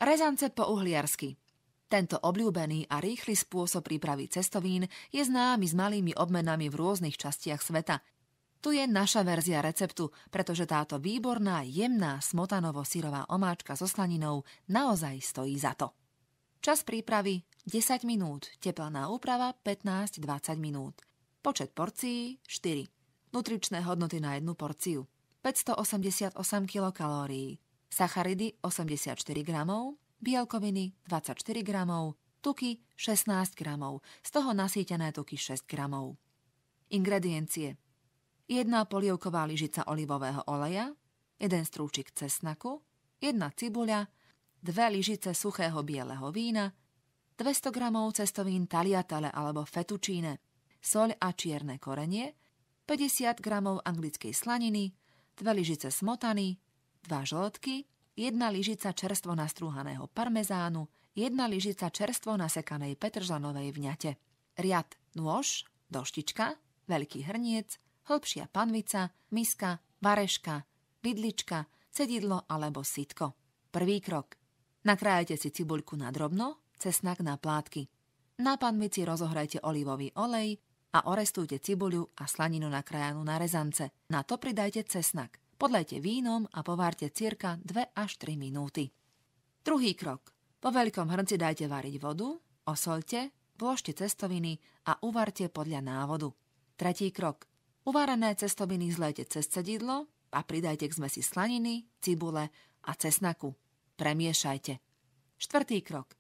Rezance po uhliarsky. Tento obľúbený a rýchly spôsob prípravy cestovín je známy s malými obmenami v rôznych častiach sveta. Tu je naša verzia receptu, pretože táto výborná, jemná smotanovo-syrová omáčka so slaninou naozaj stojí za to. Čas prípravy 10 minút, teplná úprava 15-20 minút. Počet porcií 4. Nutričné hodnoty na jednu porciu 588 kilokalórií, sacharidy 84 gramov, bielkoviny 24 gramov, tuky 16 gramov, z toho nasýtené tuky 6 gramov. Ingrediencie: 1 polievková lyžica olivového oleja, 1 strúčik cesnaku, 1 cibuľa, 2 lyžice suchého bieleho vína, 200 gramov cestovín tagliatelle alebo fettuccine, soľ a čierne korenie, 50 gramov anglickej slaniny, 2 lyžice smotany, 2 žltky, 1 lyžica čerstvo nastrúhaného parmezánu, 1 lyžica čerstvo nasekanej petržlenovej vňate. Riad: nôž, doštička, veľký hrniec, hlbšia panvica, miska, vareška, vidlička, cedidlo alebo sitko. Prvý krok. Nakrájajte si cibuľku na drobno, cesnak na plátky. Na panvici rozohrajte olivový olej a orestujte cibuľu a slaninu nakrájanú na rezance. Na to pridajte cesnak. Podlejte vínom a povárte cirka 2 až 3 minúty. Druhý krok. Po veľkom hrnci dajte variť vodu, osoľte, vložte cestoviny a uvarte podľa návodu. Tretí krok. Uvarené cestoviny zlejte cez cedidlo a pridajte k zmesi slaniny, cibule a cesnaku. Premiešajte. Štvrtý krok.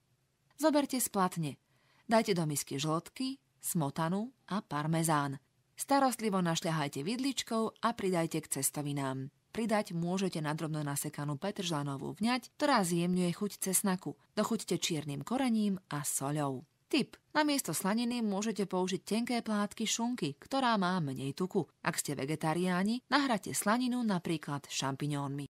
Zoberte splatne. Dajte do misky žltky, smotanu a parmezán. Starostlivo našľahajte vidličkou a pridajte k cestovinám. Pridať môžete nadrobno nasekanú petržlenovú vňať, ktorá zjemňuje chuť cesnaku. Dochuťte čiernym korením a soľou. Tip. Namiesto slaniny môžete použiť tenké plátky šunky, ktorá má menej tuku. Ak ste vegetariáni, nahradte slaninu napríklad šampiňónmi.